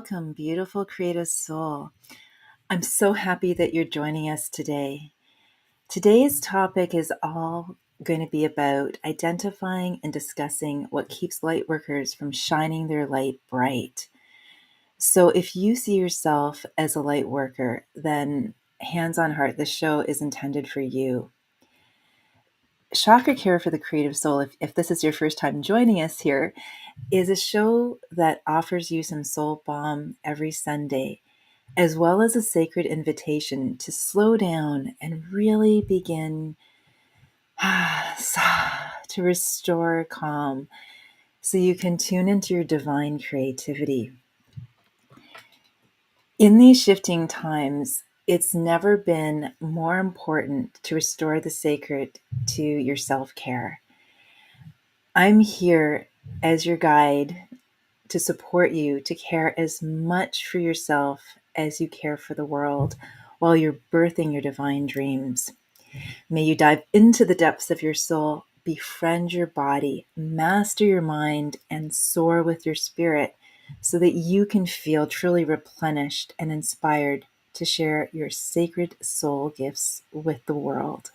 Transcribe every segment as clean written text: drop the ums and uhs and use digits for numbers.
welcome, beautiful creative soul. I'm so happy that you're joining us today. Today's topic is all going to be about identifying and discussing what keeps lightworkers from shining their light bright. So if you see yourself as a light worker, then hands on heart, this show is intended for you. Chakra-Care for the creative soul, if this is your first time joining us here, is a show that offers you some soul balm every Sunday, as well as a sacred invitation to slow down and really begin to restore calm so you can tune into your divine creativity. In these shifting times, it's never been more important to restore the sacred to your self-care. I'm here as your guide to support you to care as much for yourself as you care for the world while you're birthing your divine dreams. May you dive into the depths of your soul, befriend your body, master your mind, and soar with your spirit so that you can feel truly replenished and inspired to share your sacred soul gifts with the world.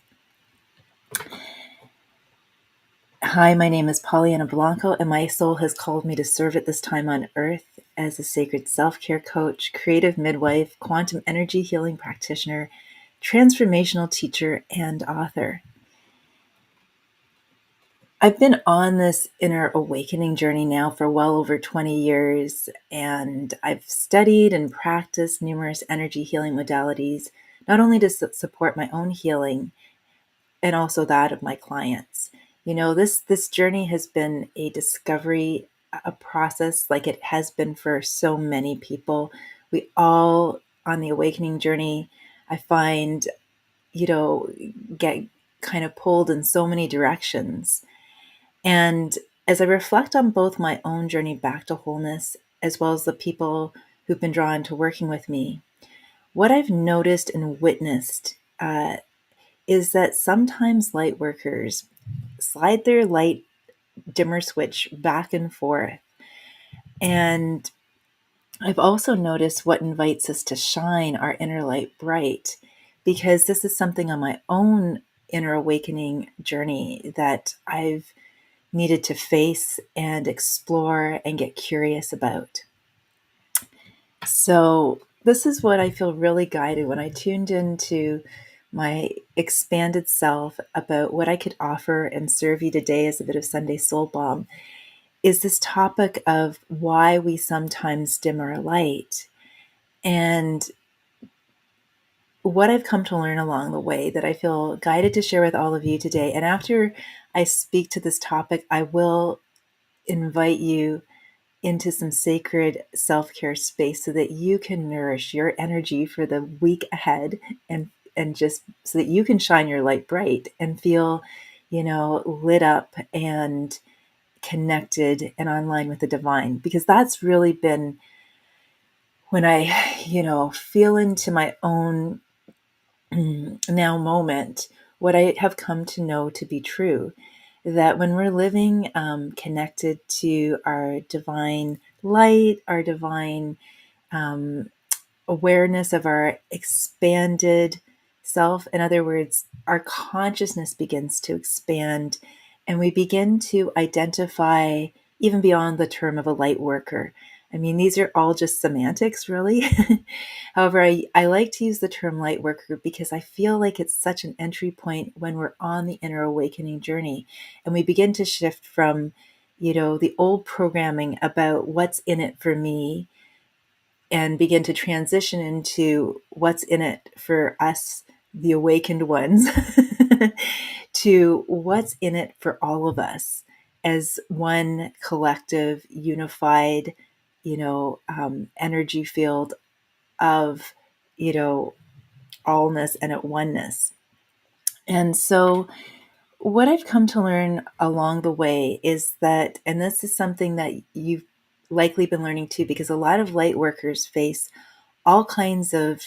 Hi, my name is Pollyanna Blanco, and my soul has called me to serve at this time on earth as a sacred self-care coach, creative midwife, quantum energy healing practitioner, transformational teacher, and author. I've been on this inner awakening journey now for well over 20 years, and I've studied and practiced numerous energy healing modalities, not only to support my own healing and also that of my clients. You know, this journey has been a discovery, a process like it has been for so many people. We all on the awakening journey, I find, get kind of pulled in so many directions. And as I reflect on both my own journey back to wholeness, as well as the people who've been drawn to working with me, what I've noticed and witnessed is that sometimes light workers slide their light dimmer switch back and forth. And I've also noticed what invites us to shine our inner light bright, because this is something on my own inner awakening journey that I've needed to face and explore and get curious about. So this is what I feel really guided when I tuned into my expanded self about what I could offer and serve you today as a bit of Sunday Soul Balm, is this topic of why we sometimes dim our light and what I've come to learn along the way that I feel guided to share with all of you today. And after I speak to this topic, I will invite you into some sacred self-care space so that you can nourish your energy for the week ahead and just so that you can shine your light bright and feel, lit up and connected and online with the divine, because that's really been when I, feel into my own now moment, what I have come to know to be true, that when we're living connected to our divine light, our divine awareness of our expanded self, in other words, our consciousness begins to expand and we begin to identify even beyond the term of a light worker. I mean, these are all just semantics, really. However, I like to use the term light worker because I feel like it's such an entry point when we're on the inner awakening journey and we begin to shift from, the old programming about what's in it for me and begin to transition into what's in it for us, the awakened ones, to what's in it for all of us as one collective, unified, energy field of, allness and at oneness. And so what I've come to learn along the way is that, and this is something that you've likely been learning too, because a lot of light workers face all kinds of,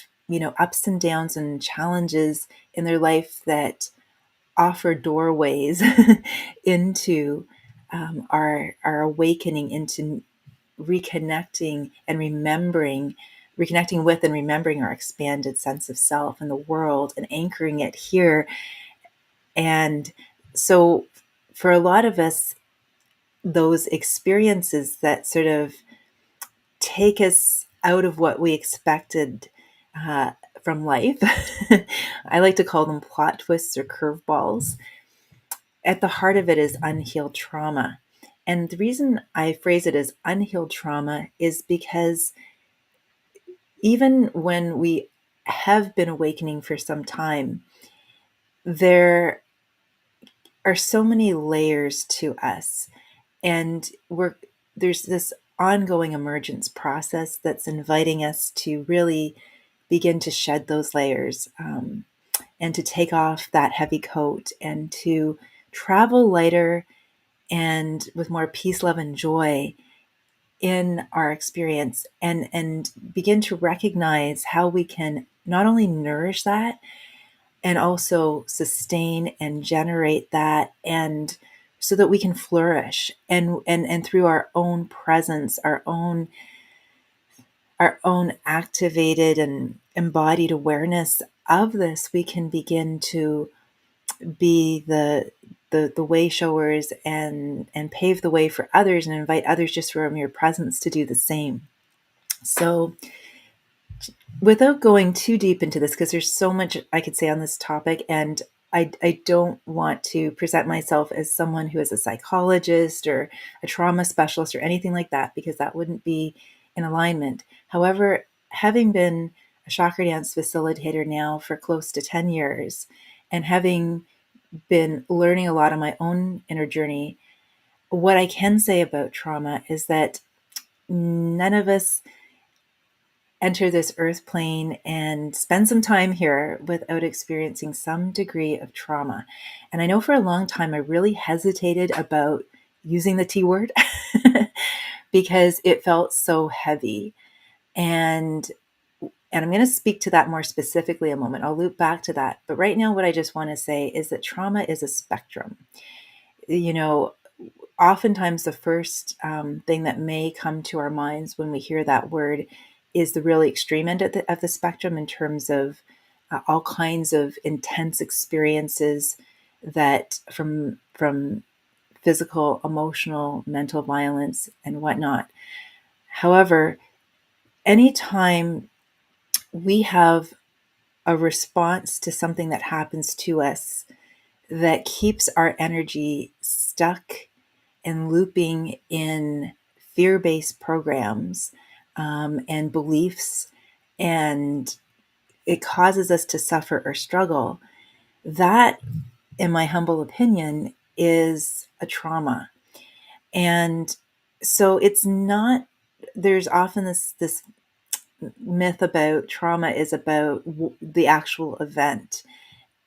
ups and downs and challenges in their life that offer doorways into our awakening into reconnecting and reconnecting with and remembering our expanded sense of self and the world and anchoring it here. And so for a lot of us, those experiences that sort of take us out of what we expected from life, I like to call them plot twists or curveballs. At the heart of it is unhealed trauma. And the reason I phrase it as unhealed trauma is because even when we have been awakening for some time, there are so many layers to us. And there's this ongoing emergence process that's inviting us to really begin to shed those layers, and to take off that heavy coat and to travel lighter and with more peace, love, and joy in our experience, and begin to recognize how we can not only nourish that and also sustain and generate that, and so that we can flourish, and through our own presence, our own activated and embodied awareness of this, we can begin to be the way showers and pave the way for others and invite others just from your presence to do the same. So without going too deep into this, because there's so much I could say on this topic, and I don't want to present myself as someone who is a psychologist or a trauma specialist or anything like that, because that wouldn't be in alignment. However, having been a chakra dance facilitator now for close to 10 years and having been learning a lot on my own inner journey, what I can say about trauma is that none of us enter this earth plane and spend some time here without experiencing some degree of trauma. And I know for a long time I really hesitated about using the T word because it felt so heavy. And I'm going to speak to that more specifically in a moment. I'll loop back to that. But right now, what I just want to say is that trauma is a spectrum. You know, oftentimes the first thing that may come to our minds when we hear that word is the really extreme end of the spectrum in terms of all kinds of intense experiences that from physical, emotional, mental violence and whatnot. However, anytime we have a response to something that happens to us that keeps our energy stuck and looping in fear-based programs and beliefs, and it causes us to suffer or struggle, that, in my humble opinion, is a trauma. And so it's not, there's often this myth about trauma is about the actual event.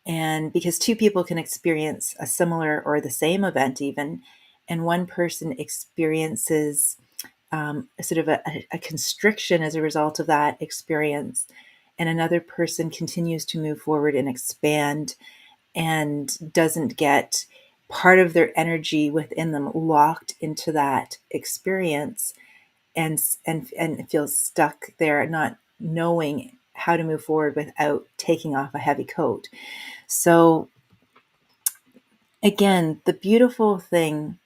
And because two people can experience a similar or the same event even, and one person experiences a sort of a constriction as a result of that experience, and another person continues to move forward and expand and doesn't get part of their energy within them locked into that experience, and feels stuck there, not knowing how to move forward without taking off a heavy coat. So again, the beautiful thing,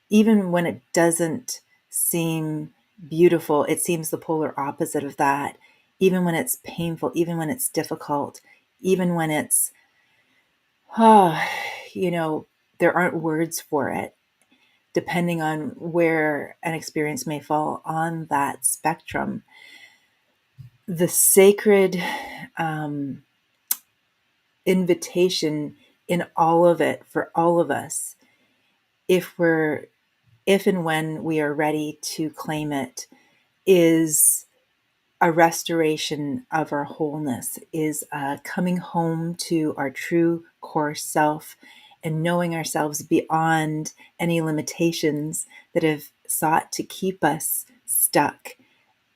even when it doesn't seem beautiful, it seems the polar opposite of that. Even when it's painful, even when it's difficult, even when it's, oh, there aren't words for it, depending on where an experience may fall on that spectrum. The sacred invitation in all of it for all of us, if and when we are ready to claim it, is a restoration of our wholeness, is coming home to our true core self and knowing ourselves beyond any limitations that have sought to keep us stuck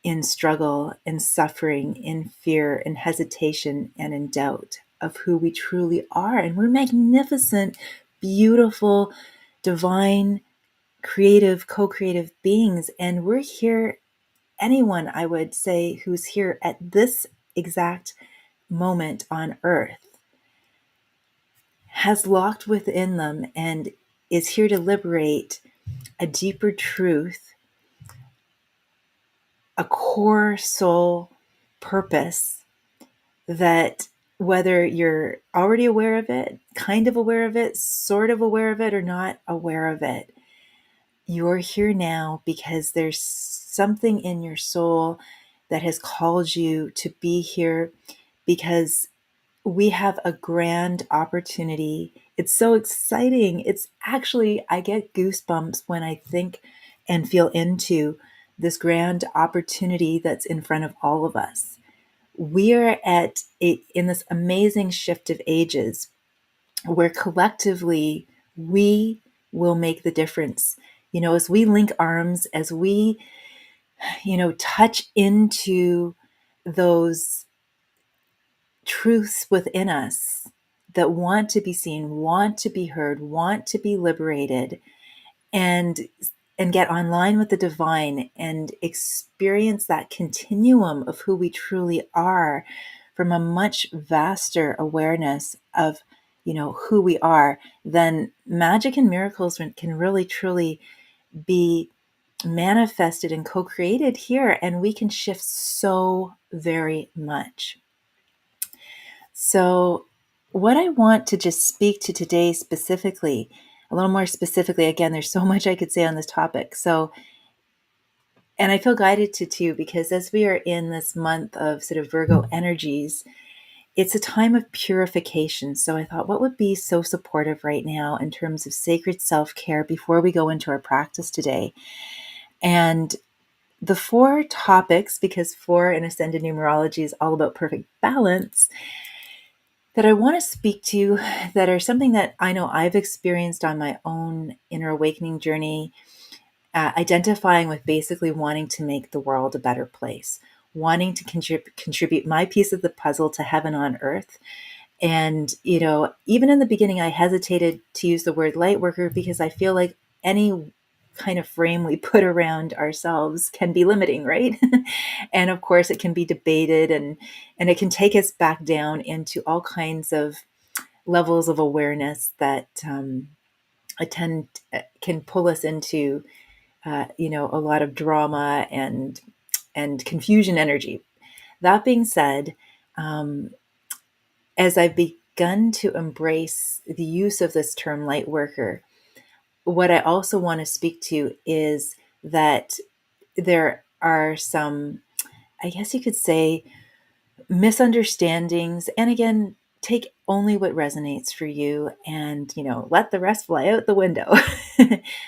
in struggle, in suffering, in fear, in hesitation, and in doubt of who we truly are. And we're magnificent, beautiful, divine creative, co-creative beings. And we're here, anyone, I would say, who's here at this exact moment on earth has locked within them and is here to liberate a deeper truth, a core soul purpose that, whether you're already aware of it, kind of aware of it, sort of aware of it, or not aware of it, you're here now because there's something in your soul that has called you to be here, because we have a grand opportunity. It's so exciting. It's actually, I get goosebumps when I think and feel into this grand opportunity that's in front of all of us. We are in this amazing shift of ages where collectively we will make the difference. As we link arms, as we, touch into those truths within us that want to be seen, want to be heard, want to be liberated, and get online with the divine and experience that continuum of who we truly are from a much vaster awareness of who we are, then magic and miracles can really truly be manifested and co-created here, and we can shift so very much. So what I want to just speak to today specifically, a little more specifically, again, there's so much I could say on this topic. And I feel guided to too, because as we are in this month of sort of Virgo energies, it's a time of purification. So I thought, what would be so supportive right now in terms of sacred self-care before we go into our practice today? And the 4 topics, because 4 in ascended numerology is all about perfect balance, that I want to speak to, that are something that I know I've experienced on my own inner awakening journey, identifying with basically wanting to make the world a better place, wanting to contribute my piece of the puzzle to heaven on earth. And, even in the beginning, I hesitated to use the word light worker because I feel like any kind of frame we put around ourselves can be limiting, right? And of course, it can be debated, and it can take us back down into all kinds of levels of awareness that can pull us into a lot of drama and confusion energy. That being said, as I've begun to embrace the use of this term light worker, what I also want to speak to is that there are some, I guess you could say, misunderstandings. And again, take only what resonates for you, and let the rest fly out the window.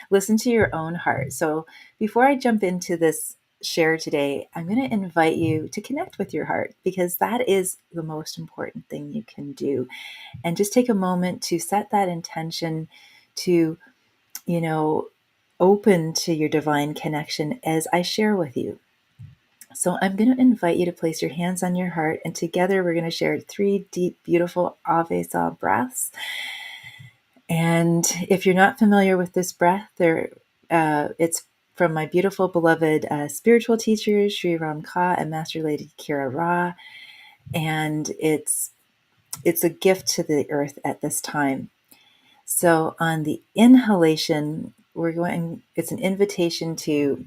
Listen to your own heart. So before I jump into this share today, I'm going to invite you to connect with your heart, because that is the most important thing you can do. And just take a moment to set that intention to open to your divine connection as I share with you. So I'm going to invite you to place your hands on your heart, and together we're going to share 3 deep, beautiful Ave Saw breaths. And if you're not familiar with this breath, it's from my beautiful, beloved spiritual teachers, Sri Ram Ka and Master Lady Kira Ra. And it's a gift to the earth at this time. So on the inhalation, it's an invitation to,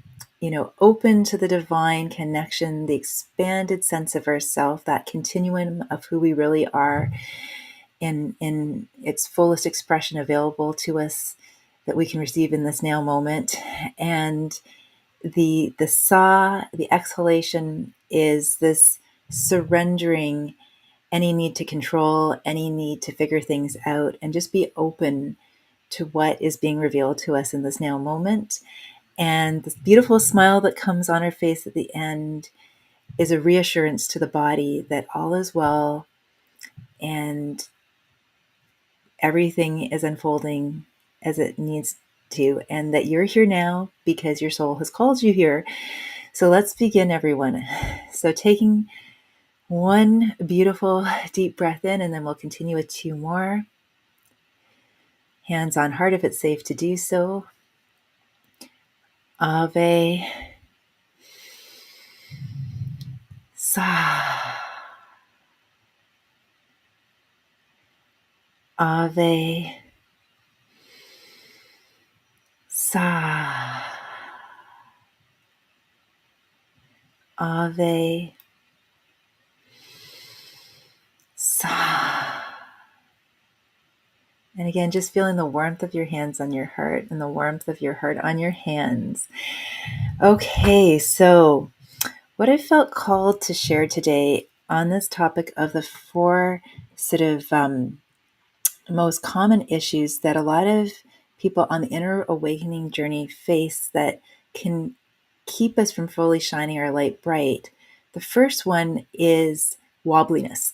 open to the divine connection, the expanded sense of ourself, that continuum of who we really are in its fullest expression available to us that we can receive in this now moment. And the exhalation is this surrendering any need to control, any need to figure things out, and just be open to what is being revealed to us in this now moment. And this beautiful smile that comes on our face at the end is a reassurance to the body that all is well and everything is unfolding as it needs to, and that you're here now because your soul has called you here. So let's begin, everyone. So taking 1 beautiful deep breath in, and then we'll continue with 2 more. Hands on heart if it's safe to do so. Ave. Sa. Ave. Sa. Ave. Sa. And again, just feeling the warmth of your hands on your heart and the warmth of your heart on your hands. Okay, so what I felt called to share today on this topic of the four sort of most common issues that a lot of people on the inner awakening journey face that can keep us from fully shining our light bright. The first one is wobbliness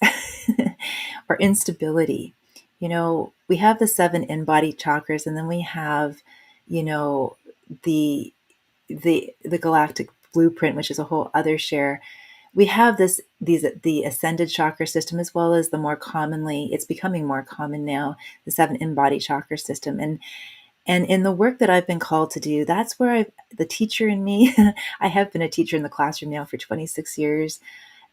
or instability. We have the 7 embodied chakras, and then we have, the the galactic blueprint, which is a whole other share. We have the ascended chakra system, as well as the more commonly, it's becoming more common now, the 7 embodied chakra system. And in the work that I've been called to do, that's where the teacher in me, I have been a teacher in the classroom now for 26 years.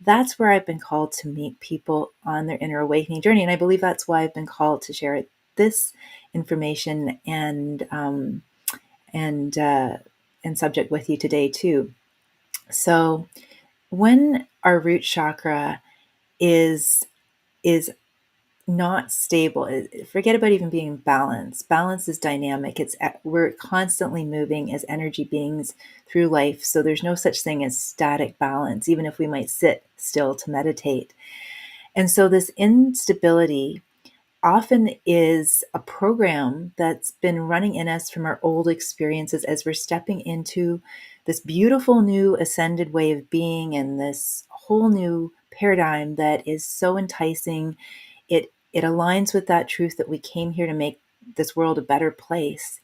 That's where I've been called to meet people on their inner awakening journey. And I believe that's why I've been called to share this information and subject with you today too. So when our root chakra is not stable, forget about even being balanced. Balance is dynamic. We're constantly moving as energy beings through life. So there's no such thing as static balance, even if we might sit still to meditate. And so this instability often is a program that's been running in us from our old experiences as we're stepping into this beautiful new ascended way of being and this whole new paradigm that is so enticing. It aligns with that truth that we came here to make this world a better place.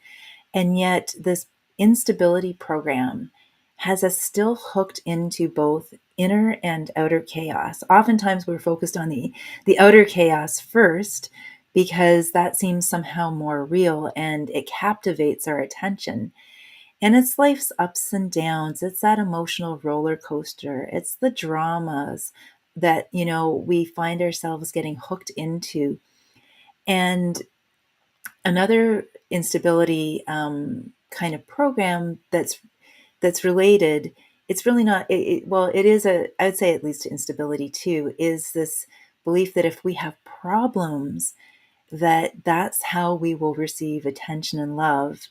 And yet this instability program has us still hooked into both inner and outer chaos. Oftentimes we're focused on the outer chaos first because that seems somehow more real and it captivates our attention. And it's life's ups and downs. It's that emotional roller coaster. It's the dramas that, we find ourselves getting hooked into. And another instability kind of program that's related, it's really not well, it is I would say, at least to instability too, is this belief that if we have problems, that's how we will receive attention and love.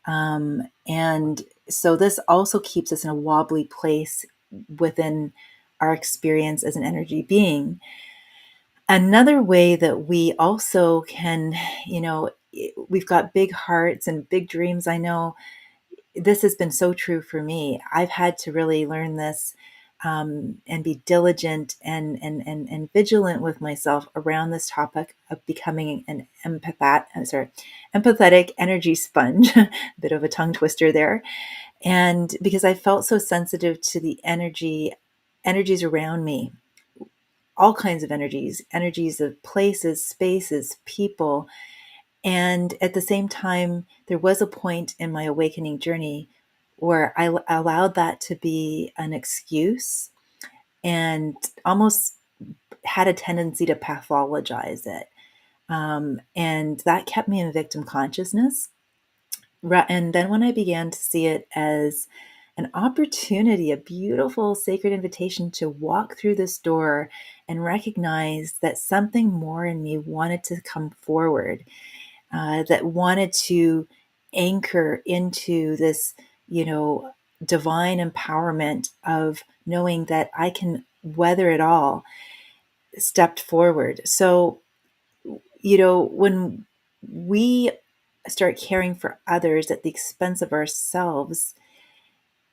And so this also keeps us in a wobbly place within our experience as an energy being. Another way that we also can, we've got big hearts and big dreams. I know this has been so true for me. I've had to really learn this and be diligent and vigilant with myself around this topic of becoming an empathetic energy sponge. A bit of a tongue twister there. And because I felt so sensitive to the energies around me, all kinds of energies of places, spaces, people. And at the same time, there was a point in my awakening journey where I allowed that to be an excuse and almost had a tendency to pathologize it. And that kept me in victim consciousness. And then when I began to see it as an opportunity, a beautiful sacred invitation to walk through this door and recognize that something more in me wanted to come forward, that wanted to anchor into this, divine empowerment of knowing that I can weather it all, stepped forward. So, when we start caring for others at the expense of ourselves,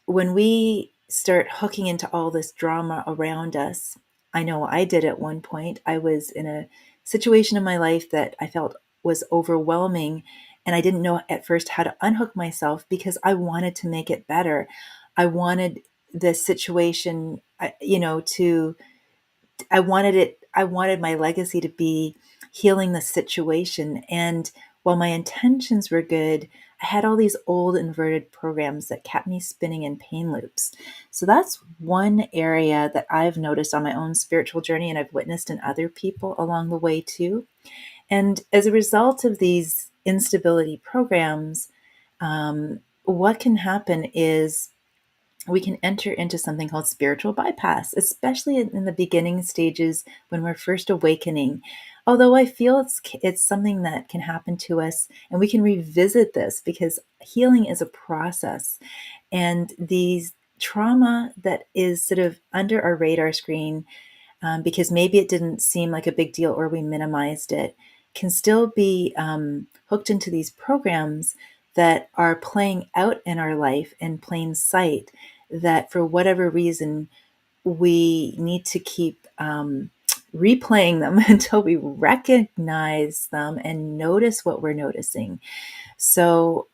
when we start hooking into all this drama around us, I know I did at one point. I was in a situation in my life that I felt was overwhelming, and I didn't know at first how to unhook myself because I wanted to make it better. I wanted the situation, I wanted my legacy to be healing the situation. And while my intentions were good, I had all these old inverted programs that kept me spinning in pain loops. So that's one area that I've noticed on my own spiritual journey, and I've witnessed in other people along the way too. And as a result of these instability programs, what can happen is we can enter into something called spiritual bypass, especially in the beginning stages when we're first awakening. Although I feel it's something that can happen to us, and we can revisit this because healing is a process, and these trauma that is sort of under our radar screen, because maybe it didn't seem like a big deal or we minimized it, can still be hooked into these programs that are playing out in our life in plain sight, that for whatever reason we need to keep replaying them until we recognize them and notice what we're noticing. So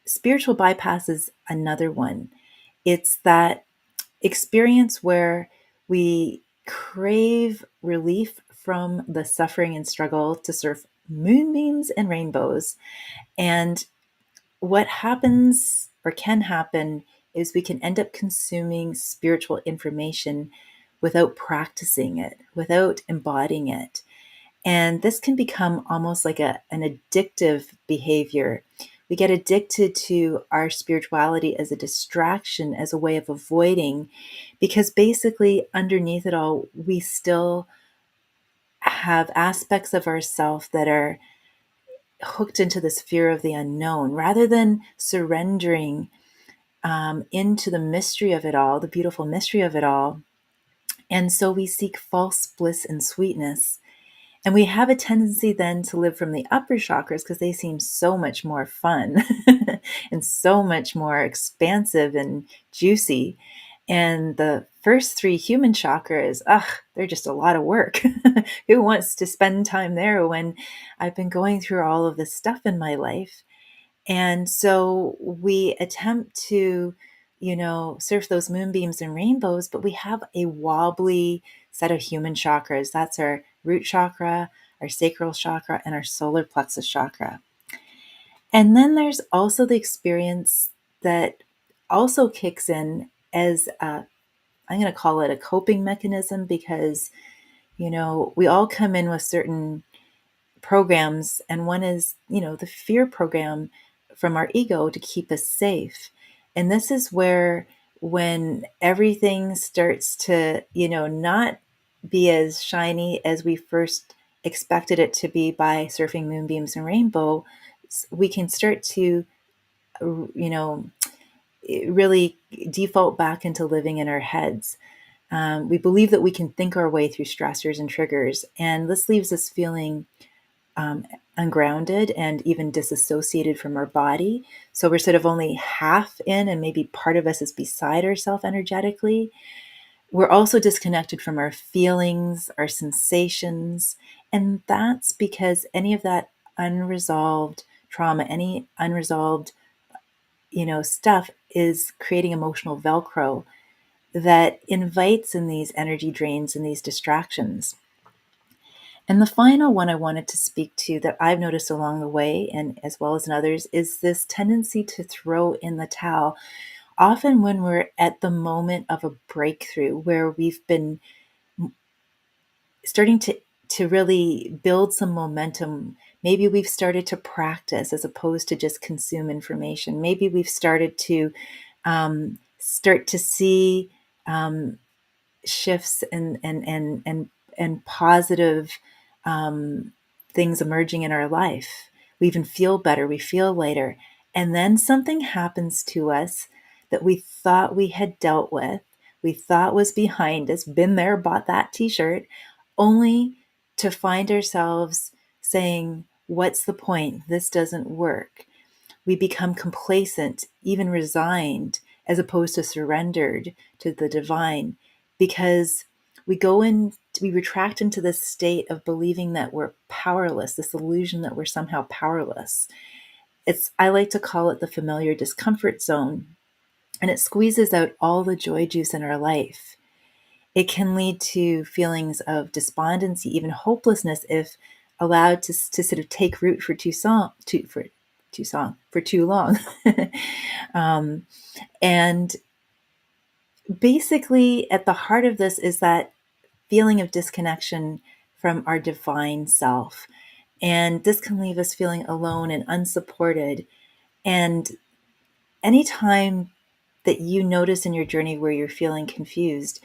spiritual bypass is another one. It's that experience where we crave relief from the suffering and struggle to surf moonbeams and rainbows. And what happens or can happen is we can end up consuming spiritual information without practicing it, without embodying it. And this can become almost like an addictive behavior. We get addicted to our spirituality as a distraction, as a way of avoiding, because basically underneath it all, we still have aspects of ourself that are hooked into this fear of the unknown, rather than surrendering into the mystery of it all, the beautiful mystery of it all. And so we seek false bliss and sweetness. And we have a tendency then to live from the upper chakras because they seem so much more fun and so much more expansive and juicy. And the first three human chakras, they're just a lot of work. Who wants to spend time there when I've been going through all of this stuff in my life? And so we attempt to, surf those moonbeams and rainbows, but we have a wobbly set of human chakras. That's our root chakra, our sacral chakra, and our solar plexus chakra. And then there's also the experience that also kicks in as I'm going to call it a coping mechanism, because, we all come in with certain programs, and one is the fear program from our ego to keep us safe. And this is where, when everything starts to not be as shiny as we first expected it to be by surfing moonbeams and rainbow, we can start to really default back into living in our heads. We believe that we can think our way through stressors and triggers, and this leaves us feeling ungrounded and even disassociated from our body. So we're sort of only half in, and maybe part of us is beside ourselves energetically. We're also disconnected from our feelings, our sensations. And that's because any of that unresolved trauma, any unresolved, stuff is creating emotional Velcro that invites in these energy drains and these distractions. And the final one I wanted to speak to that I've noticed along the way, and as well as in others, is this tendency to throw in the towel. Often when we're at the moment of a breakthrough where we've been starting to really build some momentum, maybe we've started to practice as opposed to just consume information. Maybe we've started to see shifts and positive things emerging in our life. We even feel better, we feel lighter. And then something happens to us that we thought we had dealt with, we thought was behind us, been there, bought that t-shirt, only to find ourselves saying, what's the point? This doesn't work. We become complacent, even resigned, as opposed to surrendered to the divine, because we retract into this state of believing that we're powerless, this illusion that we're somehow powerless. I like to call it the familiar discomfort zone, and it squeezes out all the joy juice in our life. It can lead to feelings of despondency, even hopelessness, if allowed to sort of take root for for too long. um, and basically, at the heart of this is that feeling of disconnection from our divine self. And this can leave us feeling alone and unsupported. And anytime that you notice in your journey where you're feeling confused,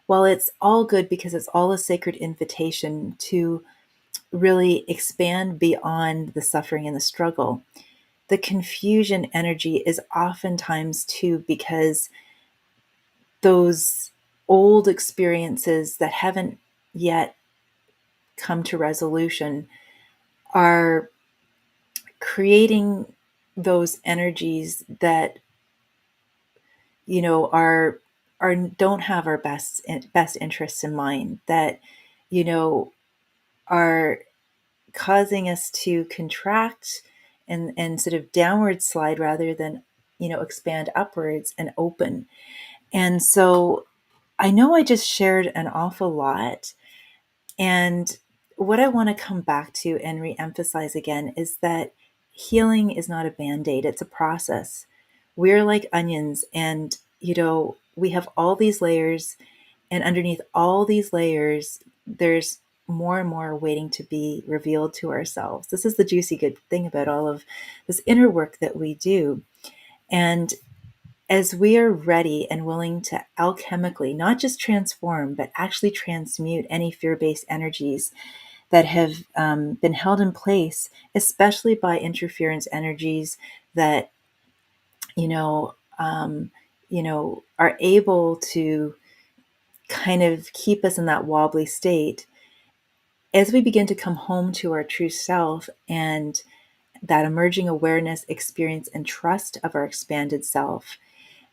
while it's all good because it's all a sacred invitation to really expand beyond the suffering and the struggle, the confusion energy is oftentimes too because those old experiences that haven't yet come to resolution are creating those energies that are don't have our best interests in mind, that you know are causing us to contract and sort of downward slide rather than expand upwards and open. And so I know I just shared an awful lot. And what I want to come back to and reemphasize again is that healing is not a band-aid, it's a process. We're like onions, and we have all these layers, and underneath all these layers, there's more and more waiting to be revealed to ourselves. This is the juicy good thing about all of this inner work that we do. And as we are ready and willing to alchemically, not just transform, but actually transmute any fear based energies that have been held in place, especially by interference energies that, you know, um, are able to kind of keep us in that wobbly state. As we begin to come home to our true self and that emerging awareness, experience, and trust of our expanded self,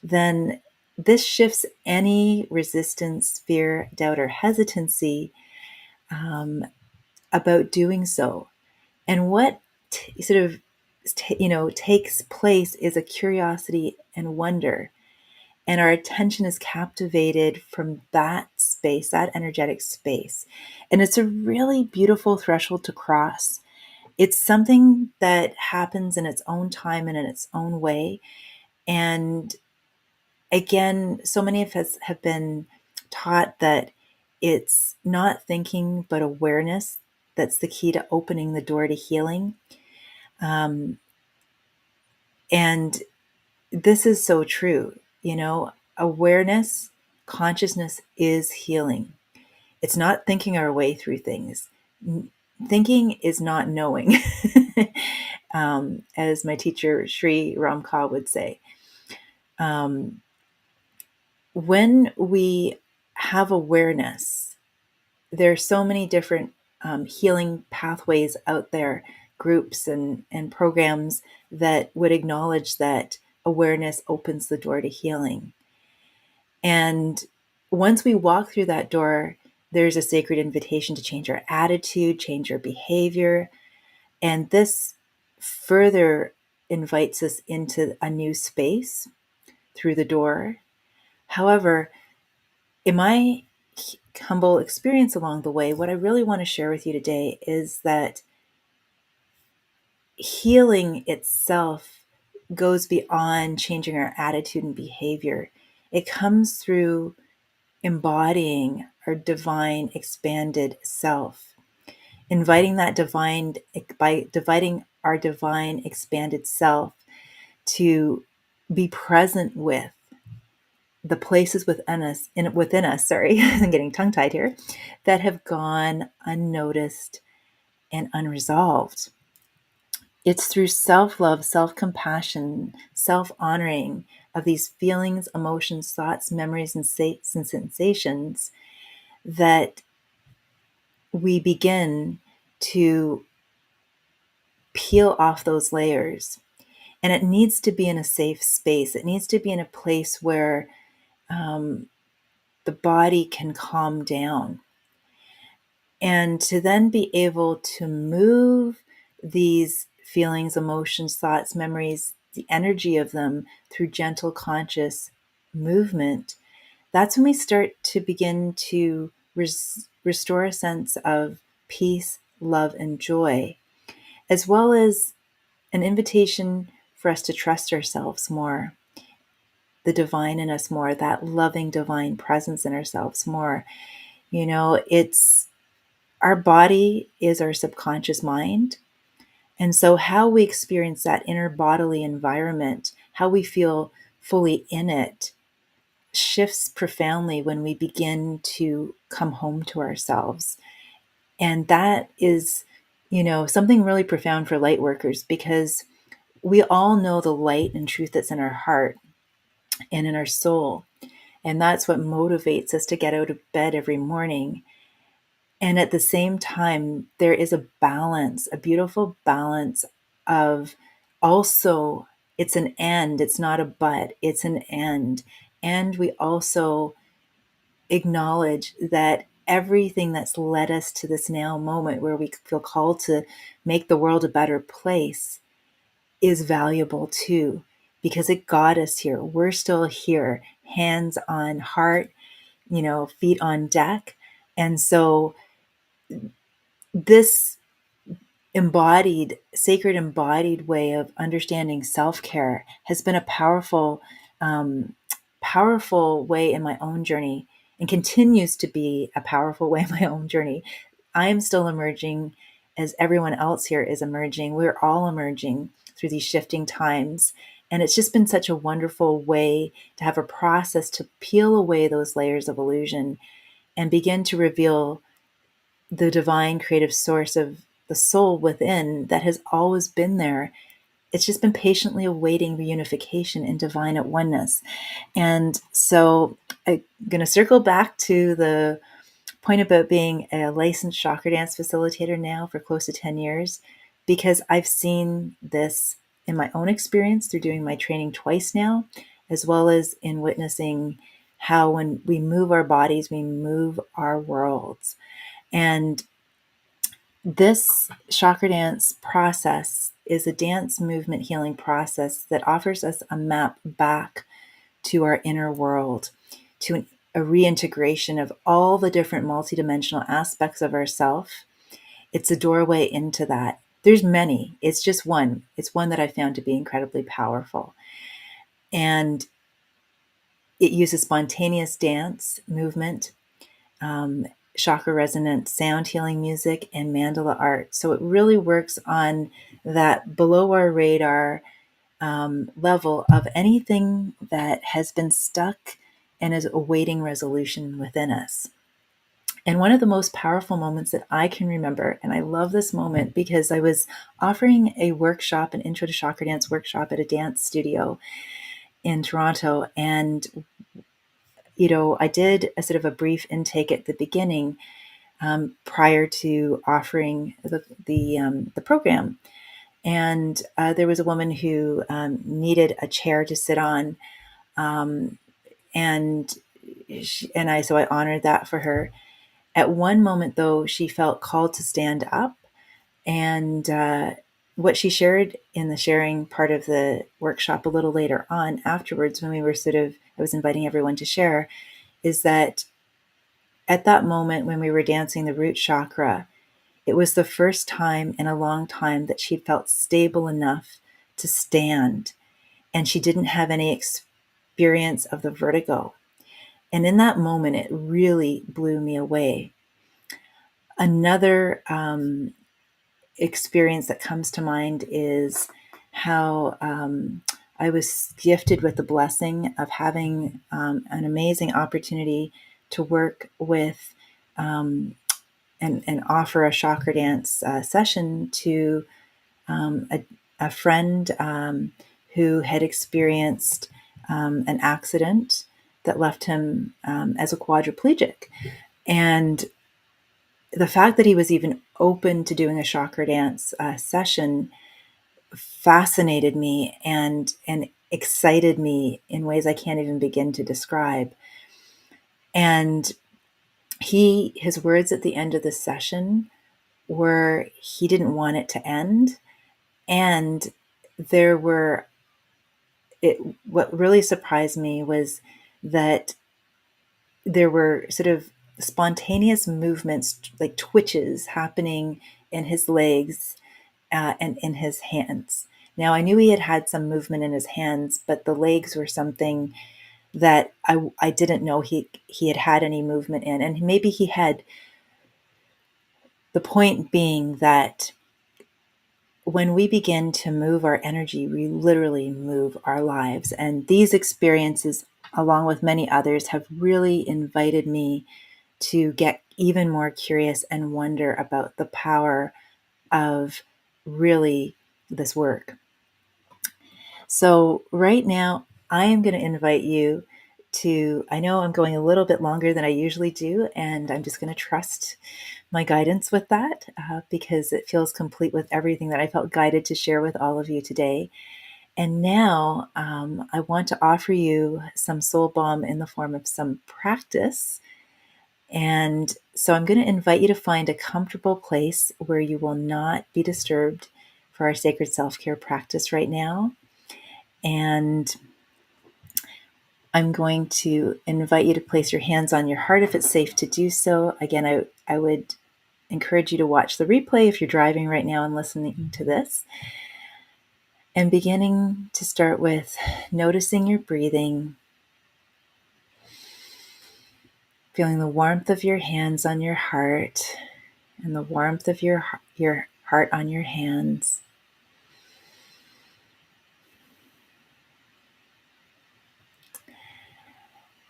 then this shifts any resistance, fear, doubt, or hesitancy about doing so. And what takes place is a curiosity and wonder. And our attention is captivated from that space, that energetic space. And it's a really beautiful threshold to cross. It's something that happens in its own time and in its own way. And again, so many of us have been taught that it's not thinking, but awareness that's the key to opening the door to healing. And this is so true. Awareness, consciousness is healing. It's not thinking our way through things. Thinking is not knowing, as my teacher Sri Ramka would say. When we have awareness, there are so many different healing pathways out there, groups and programs that would acknowledge that awareness opens the door to healing. And once we walk through that door, there's a sacred invitation to change our attitude, change our behavior. And this further invites us into a new space through the door. However, in my humble experience along the way, what I really want to share with you today is that healing itself goes beyond changing our attitude and behavior. It comes through embodying our divine expanded self, inviting that divine, by dividing our divine expanded self to be present with the places within us, sorry, I'm getting tongue tied here, that have gone unnoticed and unresolved. It's through self-love, self-compassion, self-honoring of these feelings, emotions, thoughts, memories, and sensations that we begin to peel off those layers. And it needs to be in a safe space. It needs to be in a place where the body can calm down. And to then be able to move these feelings, emotions, thoughts, memories, the energy of them through gentle, conscious movement, that's when we start to begin to restore a sense of peace, love, and joy, as well as an invitation for us to trust ourselves more, the divine in us more, that loving divine presence in ourselves more. It's our body is our subconscious mind. And so how we experience that inner bodily environment, how we feel fully in it, shifts profoundly when we begin to come home to ourselves. And that is, something really profound for light workers, because we all know the light and truth that's in our heart and in our soul. And that's what motivates us to get out of bed every morning. And at the same time, there is a balance, a beautiful balance of also, it's an and, it's not a but, it's an and. And we also acknowledge that everything that's led us to this now moment where we feel called to make the world a better place is valuable too, because it got us here. We're still here, hands on heart, feet on deck. And so this sacred embodied way of understanding self-care has been a um, powerful way in my own journey, and continues to be a powerful way in my own journey. I am still emerging as everyone else here is emerging. We're all emerging through these shifting times. And it's just been such a wonderful way to have a process to peel away those layers of illusion and begin to reveal the divine creative source of the soul within that has always been there. It's just been patiently awaiting reunification in divine at oneness. And so I'm going to circle back to the point about being a licensed chakra dance facilitator now for close to 10 years, because I've seen this in my own experience through doing my training twice now, as well as in witnessing how when we move our bodies, we move our worlds. And this chakra dance process is a dance movement healing process that offers us a map back to our inner world, to a reintegration of all the different multidimensional aspects of ourself. It's a doorway into that. There's many. It's just one. It's one that I found to be incredibly powerful. And it uses spontaneous dance movement, um, chakra resonant sound healing music, and mandala art. So it really works on that below our radar level of anything that has been stuck and is awaiting resolution within us. And one of the most powerful moments that I can remember, and I love this moment because I was offering a workshop, an intro to chakra dance workshop at a dance studio in Toronto. And, I did a sort of a brief intake at the beginning prior to offering the program. And there was a woman who needed a chair to sit on, and so I honored that for her. At one moment, though, she felt called to stand up, and what she shared in the sharing part of the workshop a little later on, afterwards, when we were I was inviting everyone to share, is that at that moment when we were dancing the root chakra, it was the first time in a long time that she felt stable enough to stand, and she didn't have any experience of the vertigo. And in that moment, it really blew me away. Another experience that comes to mind is how I was gifted with the blessing of having an amazing opportunity to work with and offer a chakra dance session to a friend who had experienced an accident that left him as a quadriplegic. And the fact that he was even open to doing a chakra dance session fascinated me and excited me in ways I can't even begin to describe. And his words at the end of the session were he didn't want it to end. And what really surprised me was that there were sort of spontaneous movements, like twitches happening in his legs and in his hands. Now, I knew he had some movement in his hands, but the legs were something that I didn't know he had any movement in. And maybe he had, the point being that when we begin to move our energy, we literally move our lives. And these experiences, along with many others, have really invited me to get even more curious and wonder about the power of really this work. So, right now, I am going to invite you to, I know I'm going a little bit longer than I usually do, and I'm just going to trust my guidance with that because it feels complete with everything that I felt guided to share with all of you today. And now I want to offer you some soul balm in the form of some practice. And so I'm going to invite you to find a comfortable place where you will not be disturbed for our sacred self-care practice right now. And I'm going to invite you to place your hands on your heart if it's safe to do so. Again, I would encourage you to watch the replay if you're driving right now and listening to this. And beginning to start with noticing your breathing, feeling the warmth of your hands on your heart and the warmth of your heart on your hands.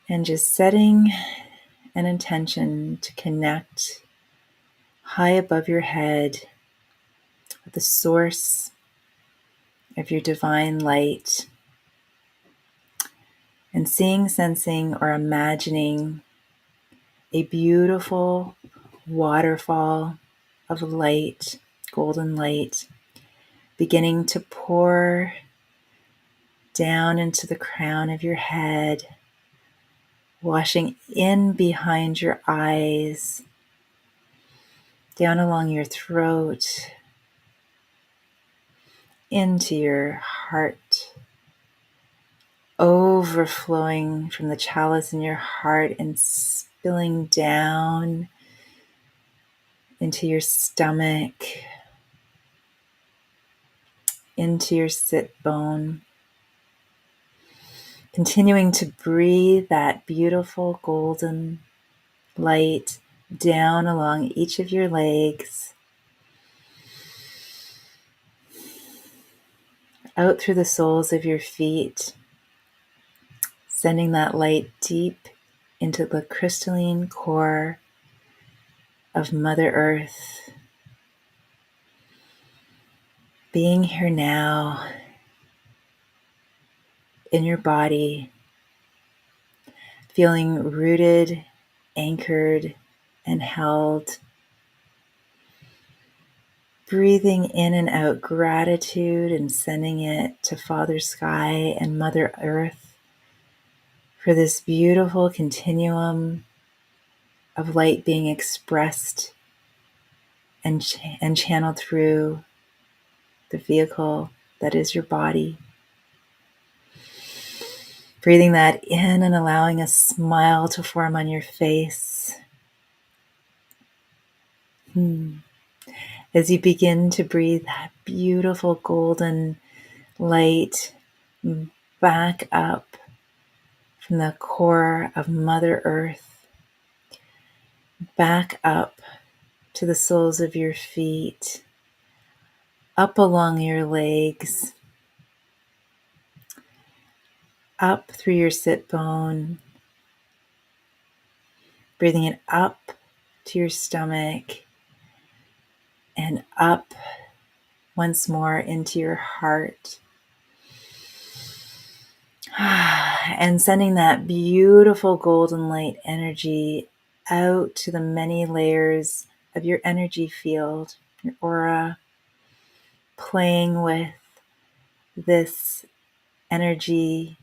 And just setting an intention to connect high above your head with the source of your divine light, and seeing, sensing, or imagining a beautiful waterfall of light, golden light, beginning to pour down into the crown of your head, washing in behind your eyes, down along your throat, into your heart, overflowing from the chalice in your heart and spilling down into your stomach, into your sit bone. Continuing to breathe that beautiful golden light down along each of your legs, out through the soles of your feet, sending that light deep into the crystalline core of Mother Earth. Being here now in your body, feeling rooted, anchored, and held. Breathing in and out gratitude and sending it to Father Sky and Mother Earth for this beautiful continuum of light being expressed and channeled through the vehicle that is your body. Breathing that in and allowing a smile to form on your face. As you begin to breathe that beautiful golden light back up from the core of Mother Earth, back up to the soles of your feet, up along your legs, up through your sit bone, breathing it up to your stomach and up once more into your heart. And sending that beautiful golden light energy out to the many layers of your energy field, your aura, playing with this energy,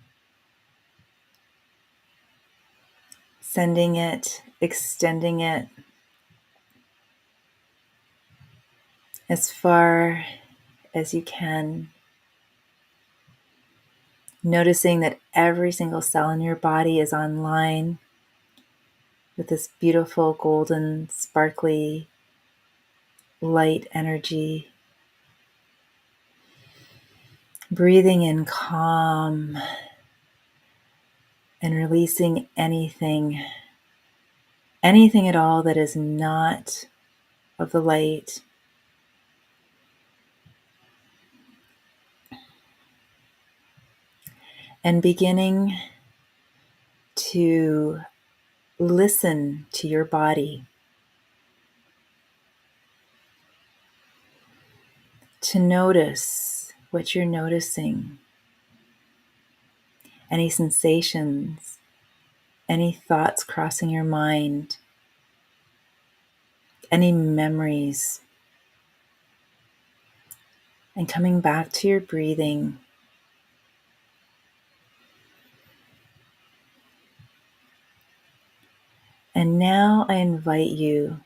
sending it, extending it as far as you can. Noticing that every single cell in your body is online with this beautiful golden, sparkly light energy. breathing in calm and releasing anything at all that is not of the light. And beginning to listen to your body, to notice what you're noticing, any sensations, any thoughts crossing your mind, any memories, and coming back to your breathing. And now I invite you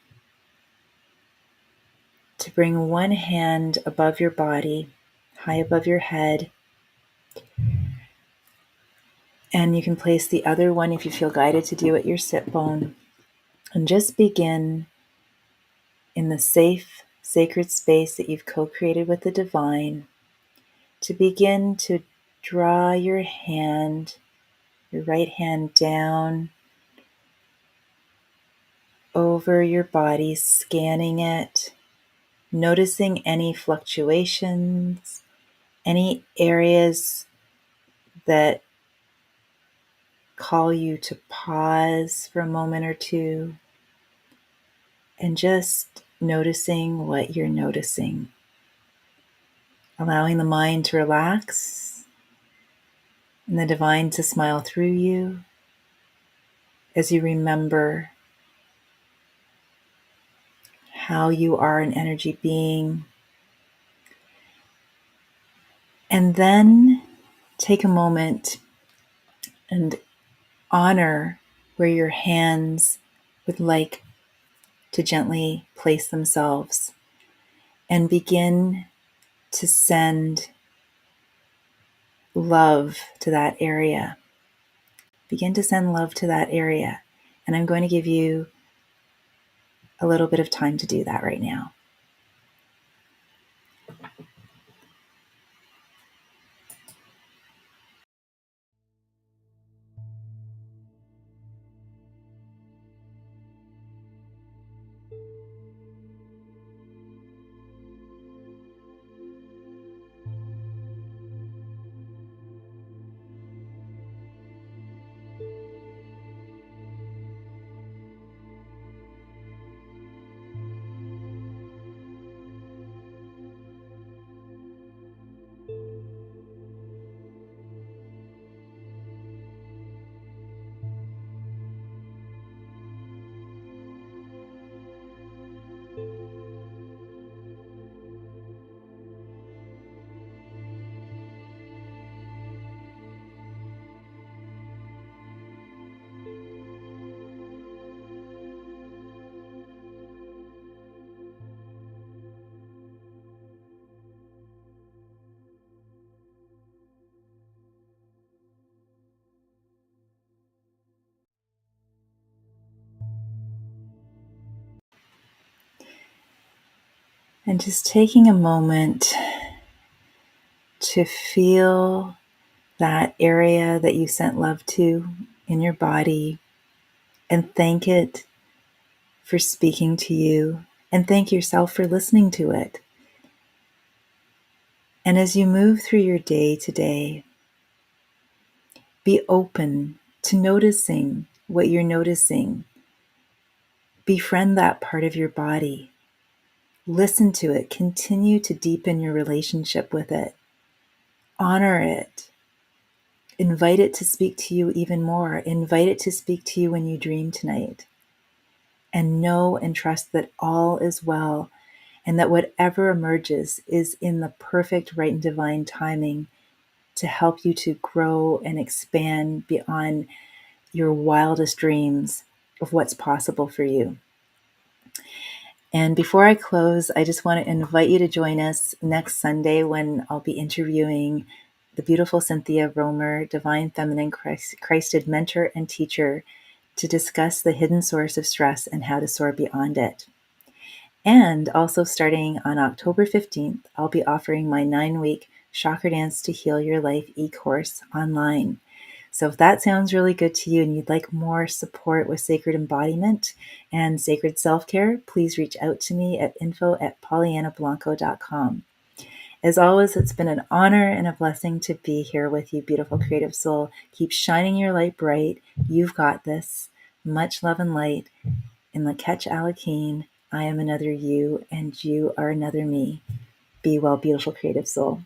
to bring one hand above your body, high above your head, and you can place the other one, if you feel guided to do it, your sit bone, and just begin in the safe, sacred space that you've co-created with the divine to begin to draw your right hand down over your body, scanning it, noticing any fluctuations, any areas that call you to pause for a moment or two, and just noticing what you're noticing. Allowing the mind to relax and the divine to smile through you as you remember how you are an energy being. And then take a moment and honor where your hands would like to gently place themselves, and begin to send love to that area. Begin to send love to that area. And I'm going to give you a little bit of time to do that right now. And just taking a moment to feel that area that you sent love to in your body, and thank it for speaking to you, and thank yourself for listening to it. And as you move through your day today, be open to noticing what you're noticing. Befriend that part of your body. Listen to it. Continue to deepen your relationship with it. Honor it. Invite it to speak to you even more. Invite it to speak to you when you dream tonight. And know and trust that all is well, and that whatever emerges is in the perfect, right, and divine timing to help you to grow and expand beyond your wildest dreams of what's possible for you. And before I close, I just want to invite you to join us next Sunday when I'll be interviewing the beautiful Cynthia Romer, Divine Feminine Christed mentor and teacher, to discuss the hidden source of stress and how to soar beyond it. And also starting on October 15th, I'll be offering my 9-week Chakra Dance to Heal Your Life e-course online. So if that sounds really good to you and you'd like more support with sacred embodiment and sacred self-care, please reach out to me at info@pollyannablanco.com. As always, it's been an honor and a blessing to be here with you, beautiful creative soul. Keep shining your light bright. You've got this. Much love and light. In Lak'ech Alakeen, I am another you, and you are another me. Be well, beautiful creative soul.